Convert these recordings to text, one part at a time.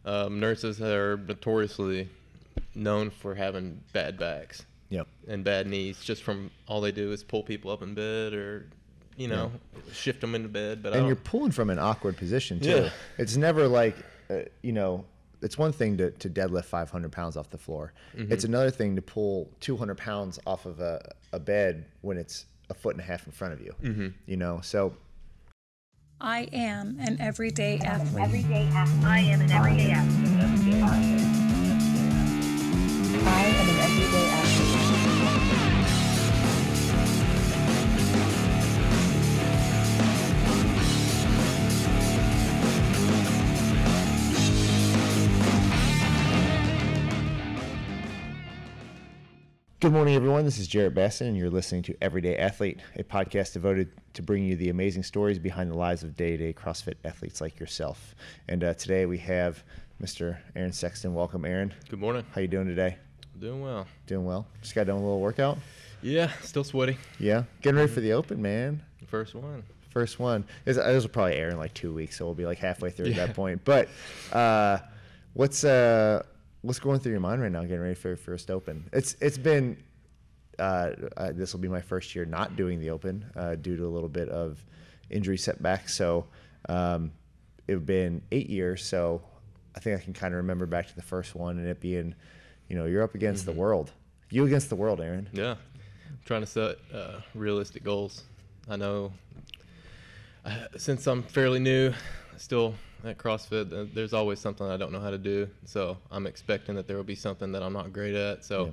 Nurses are notoriously known for having bad backs. Yep. And bad knees, just from all they do is pull people up in bed or, shift them into bed. But you're pulling from an awkward position too. Yeah. It's never like, it's one thing to deadlift 500 pounds off the floor. Mm-hmm. It's another thing to pull 200 pounds off of a bed when it's a foot and a half in front of you. Mm-hmm. So. I am an everyday athlete. I am an everyday athlete. I am an everyday athlete. Good morning, everyone. This is Jarrett Basson, and you're listening to Everyday Athlete, a podcast devoted to bringing you the amazing stories behind the lives of day-to-day CrossFit athletes like yourself. And today we have Mr. Aaron Sexton. Welcome, Aaron. Good morning. How you doing today? Doing well. Doing well. Just got done with a little workout? Yeah, still sweaty. Yeah? Getting ready for the Open, man. First one. First one. This will probably air in like 2 weeks, so we'll be like halfway through at that point. But what's going through your mind right now getting ready for your first Open? It's been this will be my first year not doing the Open due to a little bit of injury setback. So it's been 8 years. So I think I can kind of remember back to the first one and it being, you're up against the world. You against the world, Aaron. Yeah. I'm trying to set realistic goals. I know since I'm fairly new, still at CrossFit, there's always something I don't know how to do. So I'm expecting that there will be something that I'm not great at. So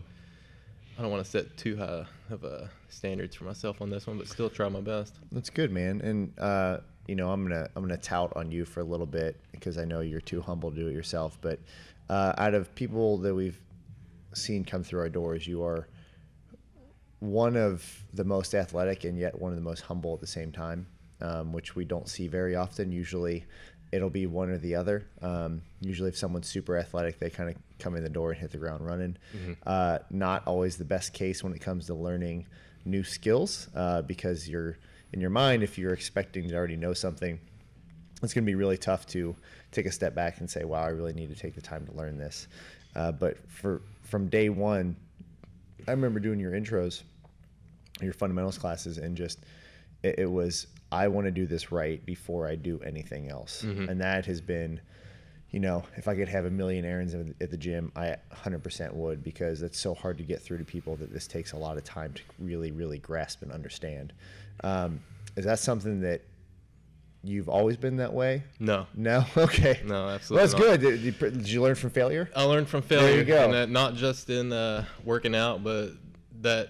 I don't want to set too high of standards for myself on this one, but still try my best. That's good, man. And I'm gonna tout on you for a little bit because I know you're too humble to do it yourself. But out of people that we've seen come through our doors, you are one of the most athletic and yet one of the most humble at the same time, which we don't see very often. Usually it'll be one or the other. Usually if someone's super athletic, they kind of come in the door and hit the ground running. Mm-hmm. Not always the best case when it comes to learning new skills because you're in your mind, if you're expecting to already know something, it's going to be really tough to take a step back and say, wow, I really need to take the time to learn this. But from day one, I remember doing your intros, your fundamentals classes, and just it was, I want to do this right before I do anything else. Mm-hmm. And that has been, if I could have a million errands at the gym, I 100% would, because it's so hard to get through to people that this takes a lot of time to really, really grasp and understand. Is that something that you've always been that way? No. No? Okay. No, absolutely Well, that's not. Good. Did you learn from failure? I learned from failure. There you go. And that not just in working out, but that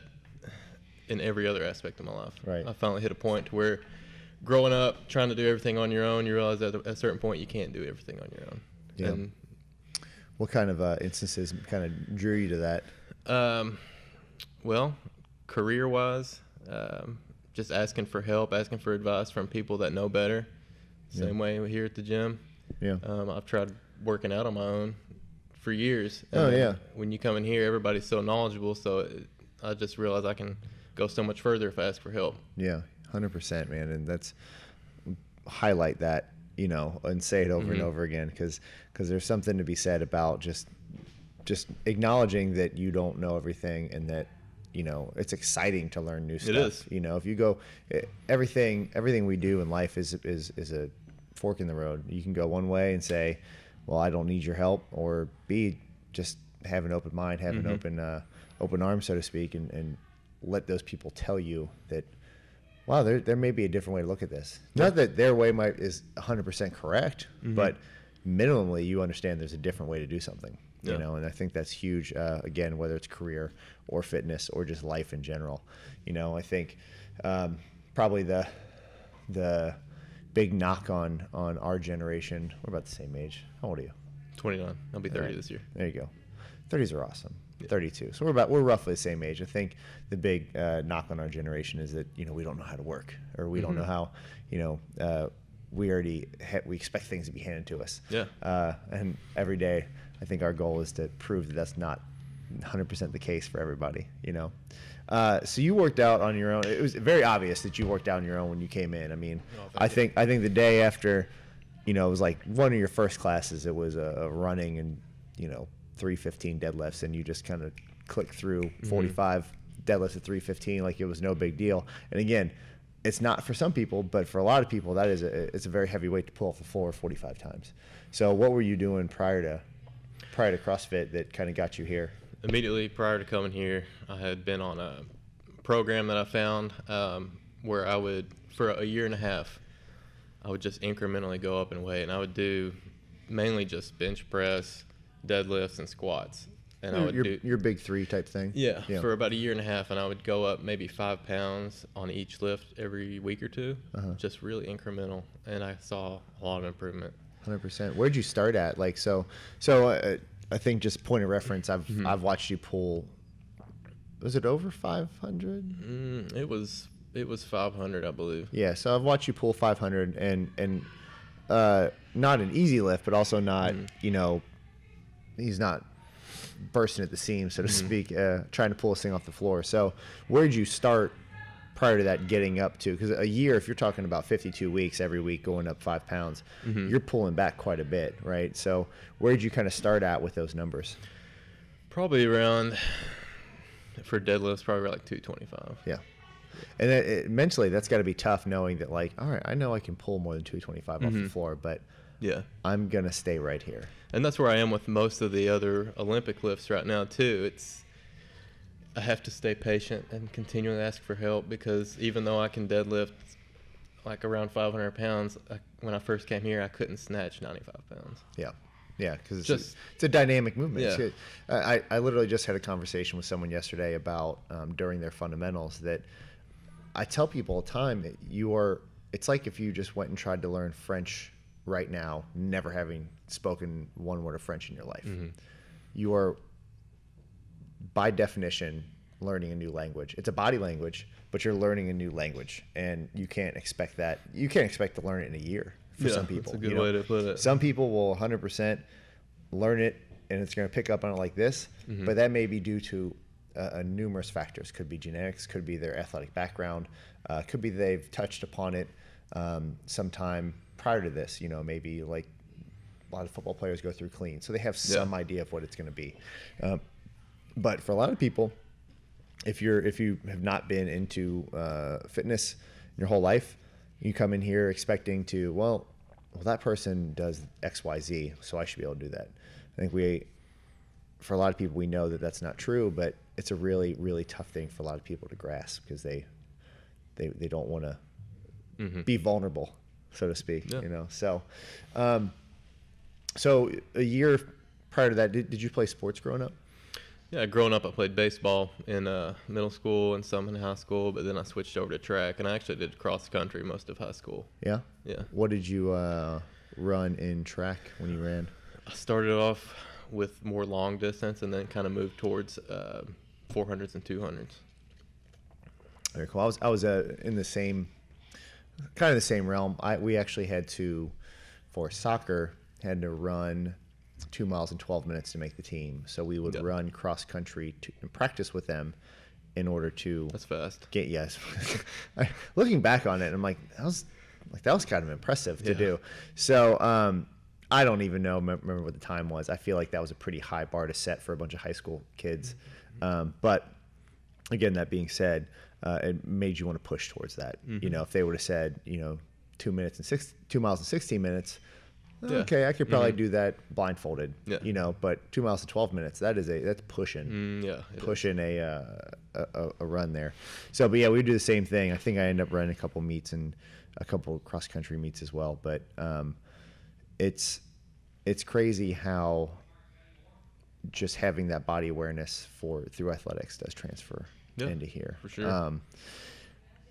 in every other aspect of my life. Right. I finally hit a point to where growing up, trying to do everything on your own, you realize that at a certain point you can't do everything on your own. Yeah. And what kind of instances kind of drew you to that? Well, career-wise, just asking for help, asking for advice from people that know better. Same way here at the gym. Yeah. I've tried working out on my own for years. When you come in here, everybody's so knowledgeable, so I just realized I can go so much further if I ask for help. Yeah, 100%, man. And that's highlight that, and say it over Mm-hmm. and over again, because there's something to be said about just acknowledging that you don't know everything, and that it's exciting to learn new stuff. It is. If you go, everything we do in life is a fork in the road. You can go one way and say, well, I don't need your help, or B, just have an open mind, have Mm-hmm. an open arm, so to speak, and let those people tell you that, wow, there may be a different way to look at this. Not that their way is 100% correct, mm-hmm. but minimally you understand there's a different way to do something. Yeah. And I think that's huge, again, whether it's career or fitness or just life in general. I think probably the big knock on our generation, we're about the same age. How old are you? 29. I'll be 30 this year. There you go. 30s are awesome. 32. So we're roughly the same age. I think the big knock on our generation is that, we don't know how to work, or we don't know how, we expect things to be handed to us. Yeah. And every day, I think our goal is to prove that that's not 100% the case for everybody, So you worked out on your own. It was very obvious that you worked out on your own when you came in. I mean, I think the day after, you know, it was like one of your first classes. It was a running and, you know, 315 deadlifts, and you just kind of click through 45 deadlifts at 315 like it was no big deal. And again, it's not for some people, but for a lot of people, it's a very heavy weight to pull off the floor 45 times. So what were you doing prior to CrossFit that kind of got you here? Immediately prior to coming here, I had been on a program that I found where I would, for a year and a half, I would just incrementally go up in weight, and I would do mainly just bench press, deadlifts, and squats. And I would do your big three type thing. Yeah, for about a year and a half, and I would go up maybe 5 pounds on each lift every week or two, just really incremental, and I saw a lot of improvement. 100%. Where'd you start at? Like, so I think just point of reference, I've watched you pull. Was it over 500? It was 500, I believe. Yeah, so I've watched you pull 500, and not an easy lift, but also not, you know, he's not bursting at the seams, so to speak, trying to pull this thing off the floor. So where did you start prior to that getting up to? Because a year, if you're talking about 52 weeks every week going up 5 pounds, you're pulling back quite a bit, right? So where did you kind of start at with those numbers? Probably around, for deadlifts, probably like 225. Yeah. And mentally, that's got to be tough knowing that, like, all right, I know I can pull more than 225 off the floor, but yeah, I'm going to stay right here. And that's where I am with most of the other Olympic lifts right now, too. I have to stay patient and continually ask for help, because even though I can deadlift like around 500 pounds, when I first came here, I couldn't snatch 95 pounds. Yeah. Yeah, because Just- it's a dynamic movement. Yeah. I literally just had a conversation with someone yesterday about during their fundamentals that I tell people all the time, it's like if you just went and tried to learn French right now, never having spoken one word of French in your life. You are, by definition, learning a new language. It's a body language, but you're learning a new language, and you can't expect that. You can't expect to learn it in a year for some people. That's a good way to put it. Some people will 100% learn it, and it's going to pick up on it like this, but that may be due to numerous factors. Could be genetics, could be their athletic background, could be they've touched upon it sometime prior to this. You know, maybe like a lot of football players go through clean, so they have some idea of what it's going to be. But for a lot of people, if you have not been into fitness your whole life, you come in here expecting to, well, that person does X, Y, Z, so I should be able to do that. I think for a lot of people, we know that that's not true, but it's a really, really tough thing for a lot of people to grasp, because they don't want to be vulnerable, so to speak. You know, so so a year prior to that, did you play sports growing up? Yeah, growing up, I played baseball in middle school and some in high school, but then I switched over to track, and I actually did cross country most of high school. Yeah. Yeah. What did you run in track when you ran? I started off with more long distance, and then kind of moved towards 400s and 200s. Very cool. I was in the same kind of the same realm. We actually had to, for soccer, had to run 2 miles in 12 minutes to make the team. So we would run cross country to practice with them in order to. That's fast. Looking back on it, I'm like, that was kind of impressive to do. So I don't even remember what the time was. I feel like that was a pretty high bar to set for a bunch of high school kids. But again, that being said, it made you want to push towards that. You know, if they would have said, 2 miles and 16 minutes. Okay, I could probably do that blindfolded, but 2 miles in 12 minutes, that's pushing. Pushing a run there. So, but yeah, we do the same thing. I think I end up running a couple meets and a couple cross country meets as well. But it's crazy how just having that body awareness through athletics does transfer into here. For sure.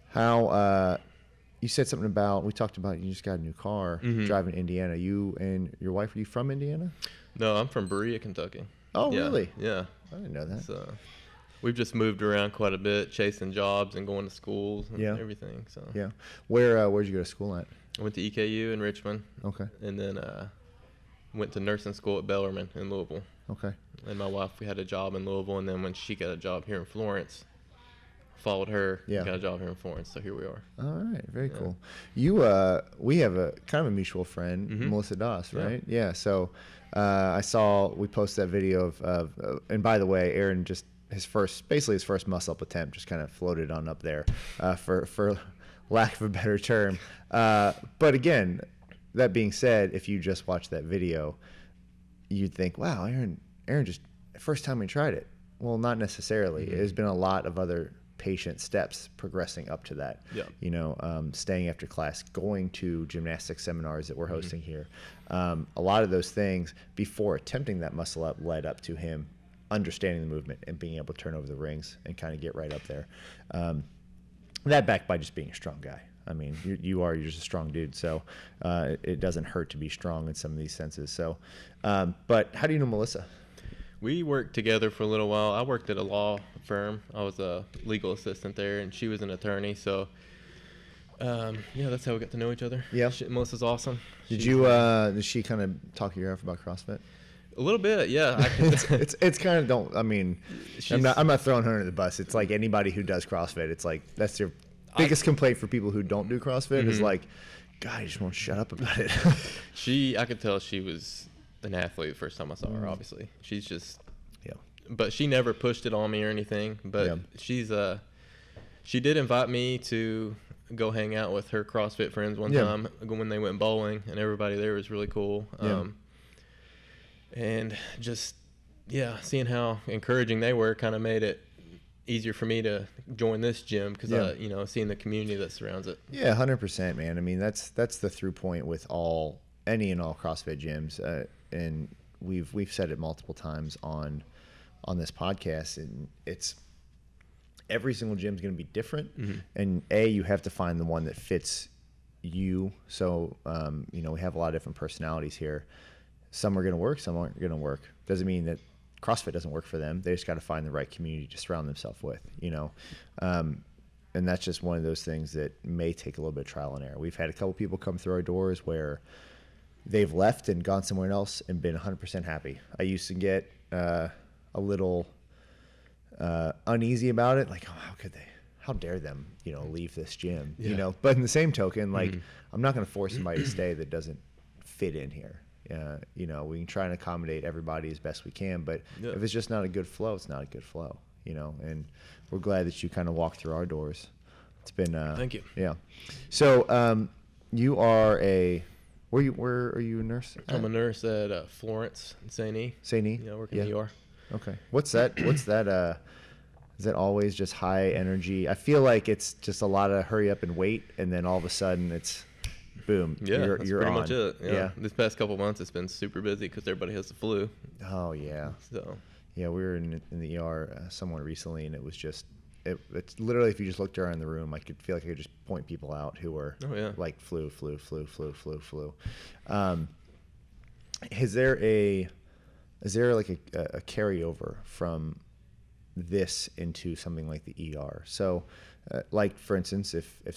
How you said something about, we talked about you just got a new car, driving to Indiana. You and your wife, are you from Indiana? No, I'm from Berea, Kentucky. Oh, really? Yeah. I didn't know that. So we've just moved around quite a bit, chasing jobs and going to schools and everything. So yeah. Where'd you go to school at? I went to EKU in Richmond. Okay. And then went to nursing school at Bellarmine in Louisville. Okay. And my wife, we had a job in Louisville, and then when she got a job here in Florence, followed her, Yeah. got a job here in Florence, so here we are. All right, very Yeah. cool. You, we have a kind of a mutual friend, Mhm. Melissa Doss, Yeah. right? Yeah. So, I saw we posted that video of and by the way, Aaron just basically his first muscle up attempt just kind of floated on up there, for lack of a better term. But again, that being said, if you just watch that video, you'd think, wow, Aaron just first time he tried it. Well, not necessarily. Mhm. There's been a lot of other patient steps progressing up to that. Yeah. You know, staying after class, going to gymnastics seminars that we're hosting here. A lot of those things before attempting that muscle up led up to him understanding the movement and being able to turn over the rings and kind of get right up there. That backed by just being a strong guy. I mean, you're just a strong dude, so it doesn't hurt to be strong in some of these senses. So, but how do you know Melissa? We worked together for a little while. I worked at a law firm. I was a legal assistant there, and she was an attorney. So, yeah, that's how we got to know each other. Yeah. Melissa's awesome. Did she kind of talk your ear off about CrossFit? A little bit, yeah. It's kind of I'm She's- not throwing her under the bus. It's like anybody who does CrossFit. It's like that's your biggest complaint for people who don't do CrossFit is Mhm. like, God, you just won't shut up about it. I could tell she was an athlete the first time I saw her, obviously. She's just, Yeah. but she never pushed it on me or anything. But she did invite me to go hang out with her CrossFit friends one Yeah. time when they went bowling, and everybody there was really cool. Yeah. And just, seeing how encouraging they were kind of made it easier for me to join this gym because, Yeah. seeing the community that surrounds it. Yeah, 100%, man. I mean, that's the through point with any and all CrossFit gyms, and we've said it multiple times on this podcast, and it's every single gym is going to be different, and you have to find the one that fits you. So, we have a lot of different personalities here. Some are going to work, some aren't going to work. Doesn't mean that CrossFit doesn't work for them. They just got to find the right community to surround themselves with, and that's just one of those things that may take a little bit of trial and error. We've had a couple people come through our doors where they've left and gone somewhere else and been 100% happy. I used to get a little uneasy about it, like, oh, how could they? How dare them, leave this gym, Yeah. But in the same token, like, I'm not going to force somebody to stay that doesn't fit in here. We can try and accommodate everybody as best we can, but Yeah. if it's just not a good flow, it's not a good flow, and we're glad that you kind of walked through our doors. It's been, Thank you. Yeah. So, you are where are you a nurse? I'm a nurse at Florence in St. E. St. E? Yeah, I work in the ER. Okay. What's that? Is that always just high energy? I feel like it's just a lot of hurry up and wait, and then all of a sudden it's boom. Yeah, you're that's you're pretty on. much it. Yeah. This past couple months, it's been super busy because everybody has the flu. Oh yeah. So Yeah, we were in the ER somewhere recently, and it was just it's literally, if you just looked around the room, I could feel like I could just point people out who were like flu. Is there like a carryover from this into something like the ER? So, like for instance, if you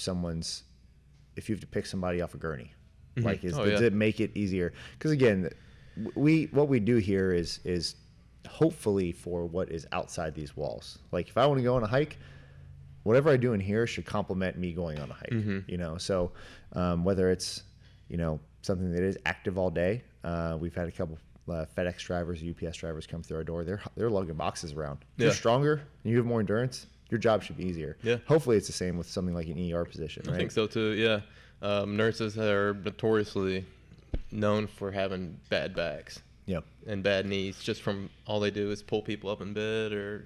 have to pick somebody off a gurney, like does it make it easier? Because again, what we do here is hopefully for what is outside these walls. Like if I want to go on a hike, whatever I do in here should complement me going on a hike. So whether it's something that is active all day, we've had a couple FedEx drivers, UPS drivers come through our door. They're lugging boxes around. If you're stronger and you have more endurance, your job should be easier. Yeah. Hopefully it's the same with something like an ER position, right? I think so too. Yeah. Nurses are notoriously known for having bad backs. Yep. And bad knees, just from all they do is pull people up in bed or,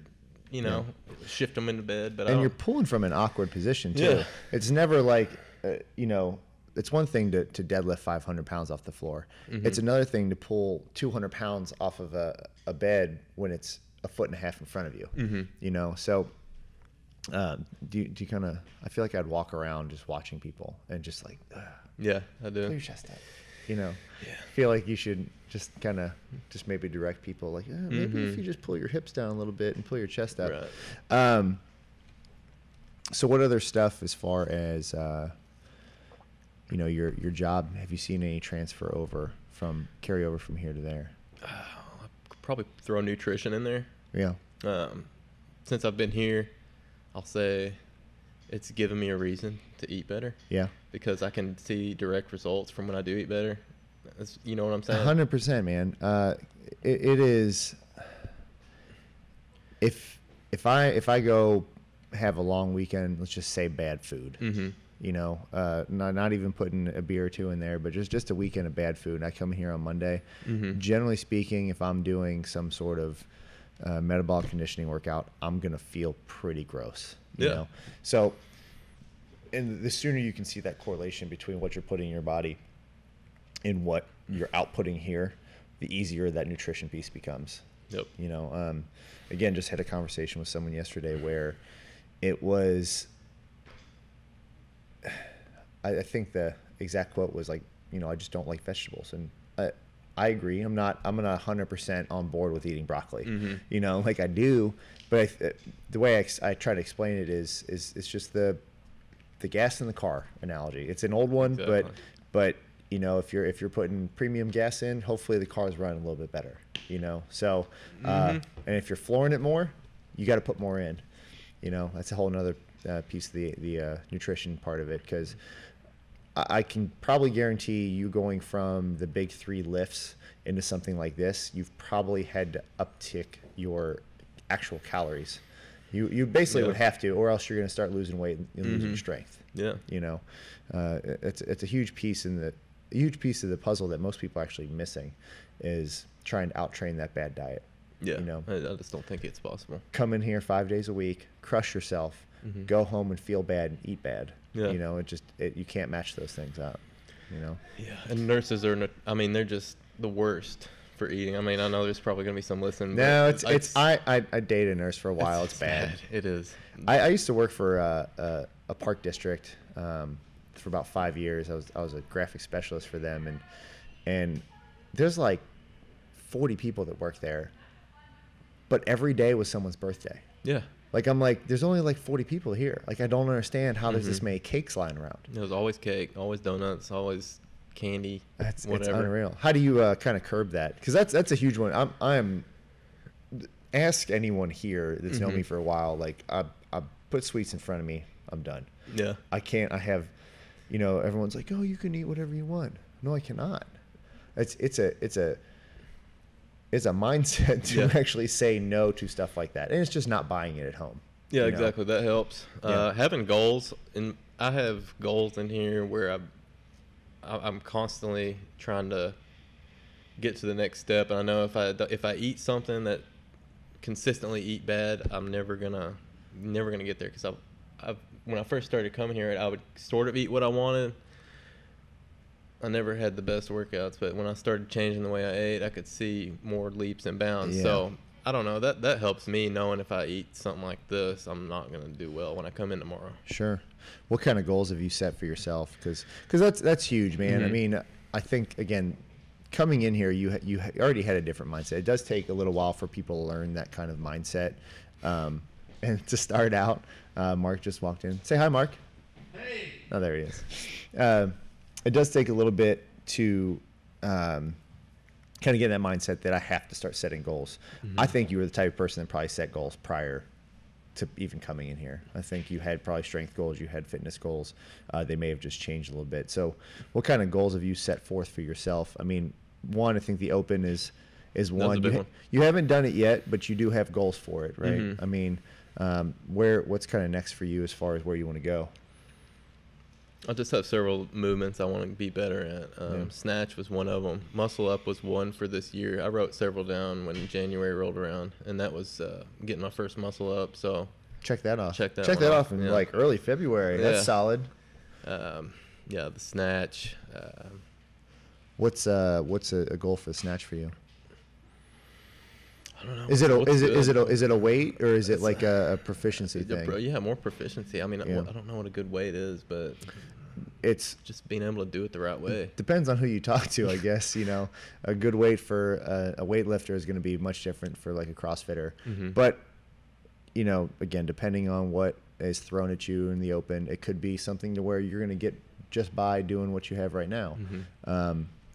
shift them into bed. But you're pulling from an awkward position too. Yeah. It's never like, it's one thing to deadlift 500 pounds off the floor. It's another thing to pull 200 pounds off of a bed when it's a foot and a half in front of you. So do you kind of? I feel like I'd walk around just watching people and just like, yeah, I do. Pull your chest up. I feel like you should just kind of just maybe direct people like, maybe if you just pull your hips down a little bit and pull your chest up. Right. So what other stuff as far as your job? Have you seen any carryover from here to there? I'll probably throw nutrition in there. Yeah. Since I've been here, I'll say it's given me a reason to eat better. Yeah. Because I can see direct results from when I do eat better. You know what I'm saying? 100%, man. It is. If I go have a long weekend, let's just say bad food. Mm-hmm. You know, not even putting a beer or two in there, but just a weekend of bad food. And I come here on Monday. Mm-hmm. Generally speaking, if I'm doing some sort of metabolic conditioning workout, I'm gonna feel pretty gross. You know, so and the sooner you can see that correlation between what you're putting in your body and what you're outputting here, the easier that nutrition piece becomes. Yep. You know, again, just had a conversation with someone yesterday where it was. I think the exact quote was like, you know, I just don't like vegetables, and I agree. I'm not 100% on board with eating broccoli. Mm-hmm. You know, like I do, but the way I try to explain it is it's just the gas in the car analogy. It's an old one, Exactly. but you know, if you're putting premium gas in, hopefully the car's running a little bit better. You know, so and if you're flooring it more, you got to put more in. You know, that's a whole nother piece of the nutrition part of it, because I can probably guarantee you going from the big 3 lifts into something like this, you've probably had to uptick your actual calories. You basically would have to, or else you're going to start losing weight and losing strength. Yeah. You know, it's a huge piece of the puzzle that most people are actually missing, is trying to out-train that bad diet. Yeah. You know, I just don't think it's possible. come in here 5 days a week, crush yourself, go home and feel bad and eat bad. Yeah. You know, you can't match those things up. You know. Yeah. And nurses are, I mean, they're just the worst for eating. I mean, I know there's probably going to be some listening. No, but I dated a nurse for a while. It's bad. It is. I used to work for a park district for about 5 years. I was a graphic specialist for them, and there's like 40 people that work there, but every day was someone's birthday. Yeah. Like, I'm like, there's only like 40 people here. Like, I don't understand how there's this many cakes lying around. There's always cake, always donuts, always candy. It's whatever. unreal. How do you kind of curb that? Because that's a huge one. Ask anyone here that's known me for a while. Like, I put sweets in front of me, I'm done. Yeah. I can't. I have, you know, everyone's like, oh, you can eat whatever you want. No, I cannot. It's a mindset to actually say no to stuff like that, and it's just not buying it at home. Yeah, you know? exactly. That helps. Yeah. Having goals, and I have goals in here where I'm constantly trying to get to the next step. And I know if I eat something that consistently eat bad, I'm never gonna get there. Because when I first started coming here, I would sort of eat what I wanted. I never had the best workouts, but when I started changing the way I ate, I could see more leaps and bounds. Yeah. So I don't know. That helps me knowing if I eat something like this, I'm not going to do well when I come in tomorrow. Sure. What kind of goals have you set for yourself? Because that's huge, man. I mean, I think, again, coming in here, you already had a different mindset. It does take a little while for people to learn that kind of mindset. And to start out, Mark just walked in. Say hi, Mark. Hey. Oh, there he is. It does take a little bit to kind of get that mindset that I have to start setting goals. I think you were the type of person that probably set goals prior to even coming in here. I think you had probably strength goals, you had fitness goals. They may have just changed a little bit. So what kind of goals have you set forth for yourself? I mean, one, I think the Open is one. a big one. You haven't done it yet, but you do have goals for it, right? I mean, what's kind of next for you as far as where you want to go? I just have several movements I want to be better at. Snatch was one of them. Muscle up was one for this year. I wrote several down when January rolled around, and that was getting my first muscle up. So check that off. Check that one off in yeah. like early February. Yeah. That's solid. Yeah, the snatch. What's a goal for the snatch for you? I don't know. Is it a weight, or is it like a proficiency thing? Yeah, more proficiency. I mean, I don't know what a good weight is, but it's just being able to do it the right way. Depends on who you talk to, I guess. You know, a good weight for a weightlifter is going to be much different for like a CrossFitter. But you know, again, depending on what is thrown at you in the Open, it could be something to where you're going to get just by doing what you have right now.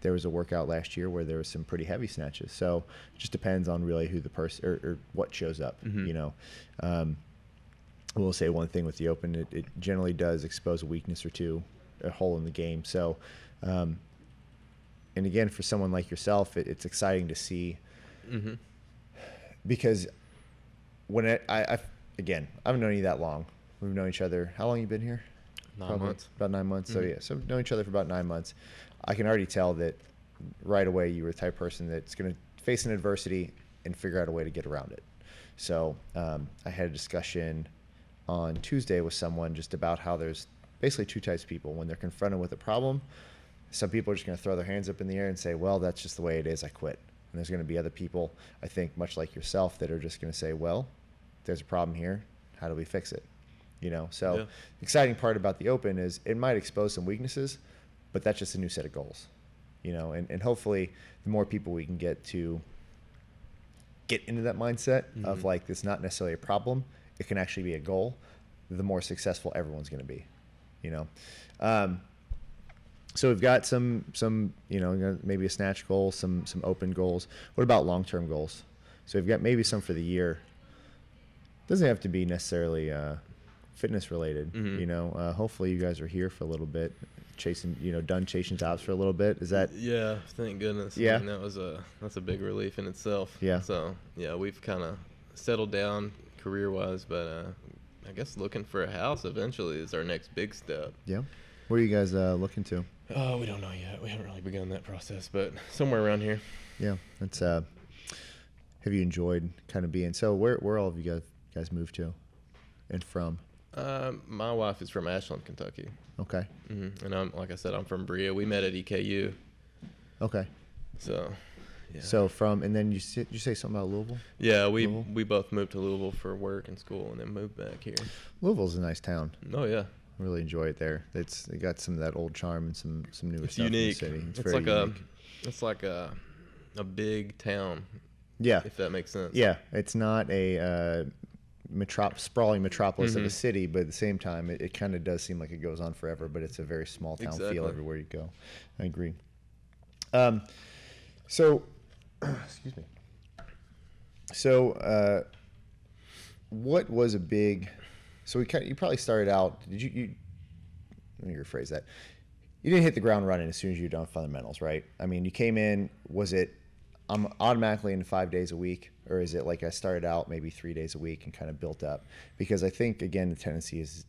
There was a workout last year where there was some pretty heavy snatches. So it just depends on really who the person or what shows up, you know. I will say one thing with the Open, it generally does expose a weakness or two, a hole in the game. So, and again, for someone like yourself, it's exciting to see, because when I haven't known you that long. We've known each other. How long you been here? 9 months. About 9 months. So yeah, so we've known each other for about 9 months. I can already tell that right away you were the type of person that's going to face an adversity and figure out a way to get around it. So I had a discussion on Tuesday with someone just about how there's basically two types of people. When they're confronted with a problem, some people are just going to throw their hands up in the air and say, well, that's just the way it is, I quit. And there's going to be other people, I think, much like yourself, that are just going to say, well, there's a problem here. How do we fix it? So the exciting part about the Open is it might expose some weaknesses, but that's just a new set of goals, and hopefully the more people we can get to get into that mindset of like, it's not necessarily a problem, it can actually be a goal, the more successful everyone's going to be, so we've got some maybe a snatch goal, some Open goals. What about long-term goals? So we've got maybe some for the year. Doesn't have to be necessarily fitness related. Hopefully you guys are here for a little bit, done chasing jobs for a little bit. Is that? Yeah, thank goodness. Yeah, I mean, that's a big relief in itself. Yeah. So yeah, we've kind of settled down career wise, but I guess looking for a house eventually is our next big step. Yeah. Where are you guys looking to? Oh, we don't know yet. We haven't really begun that process, but somewhere around here. Yeah. That's. Have you enjoyed kind of being? So where all of you guys moved to, and from? My wife is from Ashland, Kentucky. Okay. And like I said, I'm from Berea. We met at EKU. Okay. So, yeah. So and then you say something about Louisville? Yeah, we both moved to Louisville for work and school, and then moved back here. Louisville's a nice town. Oh yeah. I really enjoy it there. It got some of that old charm and some newer It's stuff unique. in the city. It's It's very like unique. it's like a big town. Yeah. If that makes sense. Yeah, it's not a sprawling metropolis of a city, but at the same time, it kind of does seem like it goes on forever, but it's a very small town feel everywhere you go. I agree. So, excuse me. So, what was a big? So you probably started out. Did you? Let me rephrase that. You didn't hit the ground running as soon as you were done fundamentals, right? I mean, you came in. Was it? I'm automatically in 5 days a week, or is it like I started out maybe 3 days a week and kind of built up? Because I think, again, the tendency is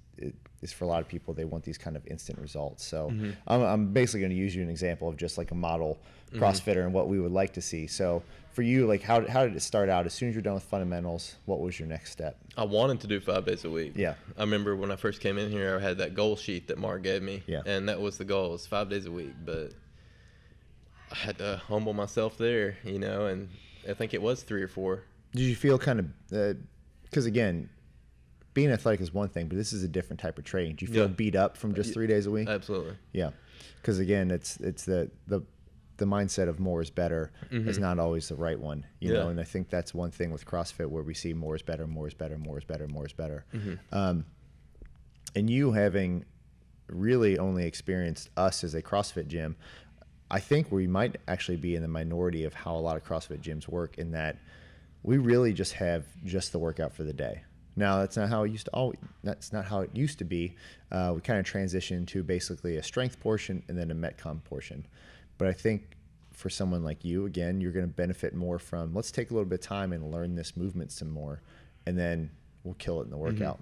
for a lot of people, they want these kind of instant results. So I'm basically going to use you an example of just like a model CrossFitter and what we would like to see. So for you, like how did it start out? As soon as you're done with fundamentals, what was your next step? I wanted to do 5 days a week. Yeah. I remember when I first came in here, I had that goal sheet that Mark gave me. Yeah. And that was the goal, was 5 days a week. But I had to humble myself there, and I think it was 3 or 4. Did you feel kind of, because again, being athletic is one thing, but this is a different type of training. Do you feel beat up from just 3 days a week? Absolutely. Yeah. Because again, it's the mindset of more is better is not always the right one, you know, and I think that's one thing with CrossFit where we see more is better, more is better, more is better, more is better. And you having really only experienced us as a CrossFit gym, I think we might actually be in the minority of how a lot of CrossFit gyms work, in that we really just have just the workout for the day. Now, that's not how it used to. That's not how it used to be. We kind of transitioned to basically a strength portion and then a metcon portion. But I think for someone like you, again, you're going to benefit more from, let's take a little bit of time and learn this movement some more, and then we'll kill it in the workout.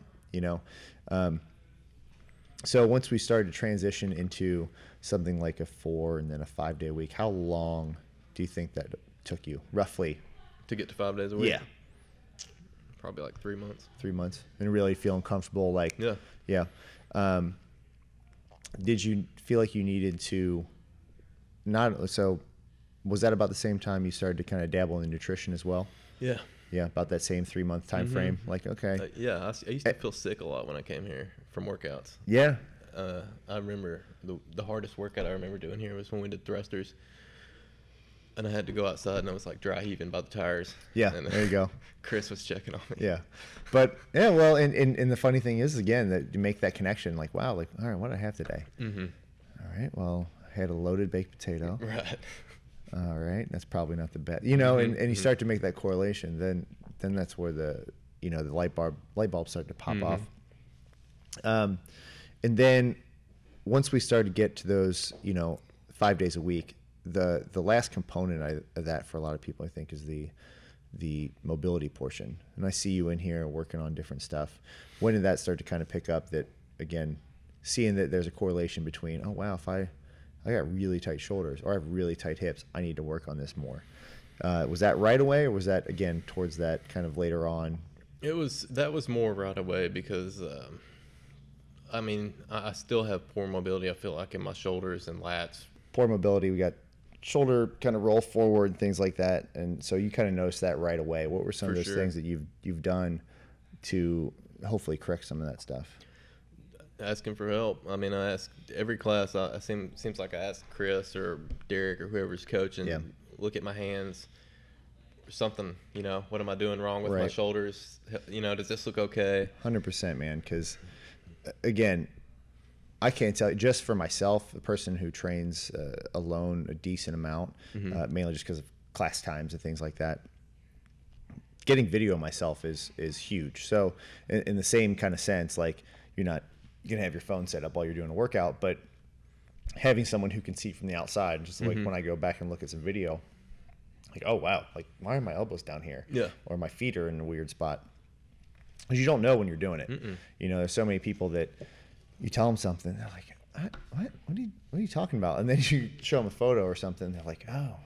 So once we started to transition into something like a 4 and then a 5 day week, how long do you think that took you, roughly? To get to 5 days a week? Yeah. Probably like 3 months. 3 months. And really feeling comfortable, like, yeah. Did you feel like you needed to so was that about the same time you started to kind of dabble in nutrition as well? Yeah. Yeah, about that same 3 month time frame. Like, okay. Yeah, I used to feel sick a lot when I came here from workouts. Yeah. I remember the hardest workout I remember doing here was when we did thrusters, and I had to go outside and I was like dry heaving by the tires. Yeah, and there you go. Chris was checking on me. Yeah, but yeah, well, and the funny thing is, again, that you make that connection, like, wow, like, all right, what did I have today? All right, well, I had a loaded baked potato. Right. All right, that's probably not the best, and you start to make that correlation. Then that's where the light bulb started to pop off. And then once we started to get to those, 5 days a week, the last component of that for a lot of people, I think, is the mobility portion. And I see you in here working on different stuff. When did that start to kind of pick up that, again, seeing that there's a correlation between, oh, wow, if I got really tight shoulders or I have really tight hips, I need to work on this more. Was that right away, or was that, again, towards that kind of later on? That was more right away because, I still have poor mobility, I feel like, in my shoulders and lats. Poor mobility, we got shoulder kind of roll forward and things like that, and so you kind of noticed that right away. What were some of those things that you've done to hopefully correct some of that stuff? Asking for help. I ask every class. Seems like I ask Chris or Derek or whoever's coaching. Look at my hands. Something. What am I doing wrong with my shoulders? Does this look okay? 100%, man. Because again, I can't tell you, just for myself, a person who trains alone a decent amount, mainly just because of class times and things like that. Getting video of myself is huge. So in the same kind of sense, like, you're not going to have your phone set up while you're doing a workout, but having someone who can see from the outside, just like when I go back and look at some video, like, oh, wow, like, why are my elbows down here? Yeah. Or my feet are in a weird spot. Because you don't know when you're doing it. There's so many people that you tell them something, they're like, what are you talking about? And then you show them a photo or something, they're like, oh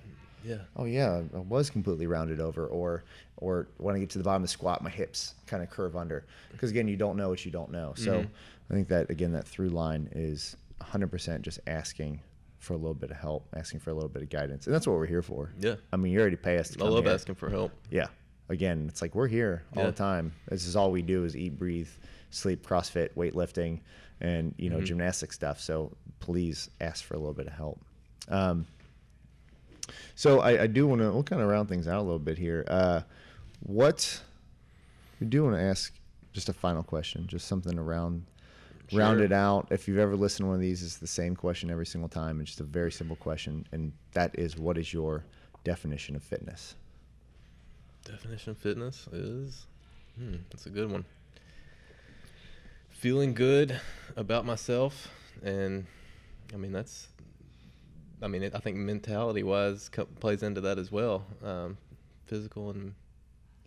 yeah, I was completely rounded over. Or when I get to the bottom of the squat, my hips kind of curve under. Because again, you don't know what you don't know. So I think that, again, that through line is 100% just asking for a little bit of help, asking for a little bit of guidance. And that's what we're here for. Yeah. You already pay us to come here. I love asking for help. Yeah. Again, it's like, we're here all the time. This is all we do is eat, breathe, sleep, CrossFit, weightlifting, and, gymnastic stuff. So please ask for a little bit of help. So I do want to, we'll kind of round things out a little bit here. We do want to ask just a final question, just something around round it out. If you've ever listened to one of these, it's the same question every single time. It's just a very simple question, and that is, what is your definition of fitness? Definition of fitness is, that's a good one. Feeling good about myself, and I think mentality-wise plays into that as well. Physical and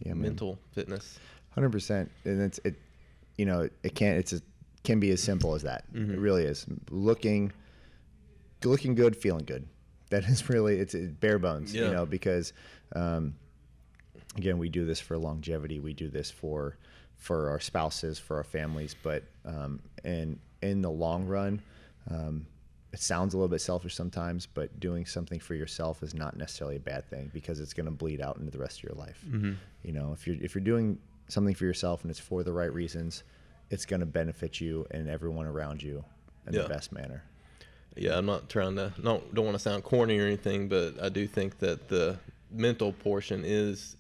mental fitness. 100%, and it can be as simple as that. It really is. Looking good, feeling good. That is really, it's bare bones. Because again, we do this for longevity. We do this for our spouses, for our families. But and in the long run, it sounds a little bit selfish sometimes, but doing something for yourself is not necessarily a bad thing, because it's going to bleed out into the rest of your life. If you're doing something for yourself and it's for the right reasons, it's going to benefit you and everyone around you in the best manner. Yeah, I'm not trying to, don't want to sound corny or anything, but I do think that the mental portion is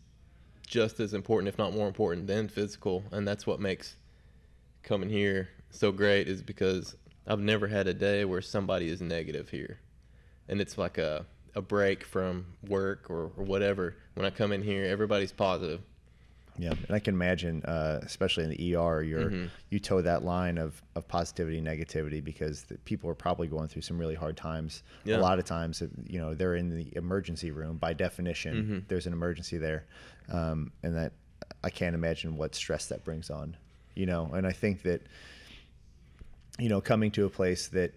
just as important, if not more important, than physical. And that's what makes coming here so great, is because I've never had a day where somebody is negative here. And it's like a break from work or whatever. When I come in here, everybody's positive. Yeah, and I can imagine, especially in the ER, you toe that line of positivity and negativity, because people are probably going through some really hard times. A lot of times, they're in the emergency room. By definition, there's an emergency there, and that I can't imagine what stress that brings on. And I think that, coming to a place that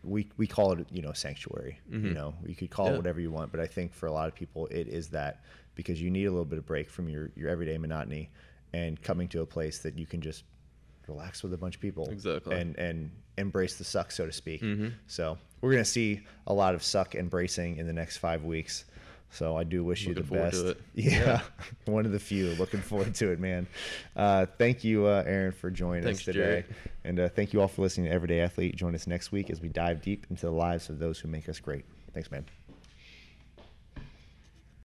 we call it, sanctuary. You could call it whatever you want, but I think for a lot of people, it is that. Because you need a little bit of break from your everyday monotony, and coming to a place that you can just relax with a bunch of people. Exactly. And embrace the suck, so to speak. So we're going to see a lot of suck embracing in the next 5 weeks. So I do wish you the best. Looking forward to it. Yeah. One of the few. Looking forward to it, man. Thank you, Aaron, for joining us today. Jared. And thank you all for listening to Everyday Athlete. Join us next week as we dive deep into the lives of those who make us great. Thanks, man.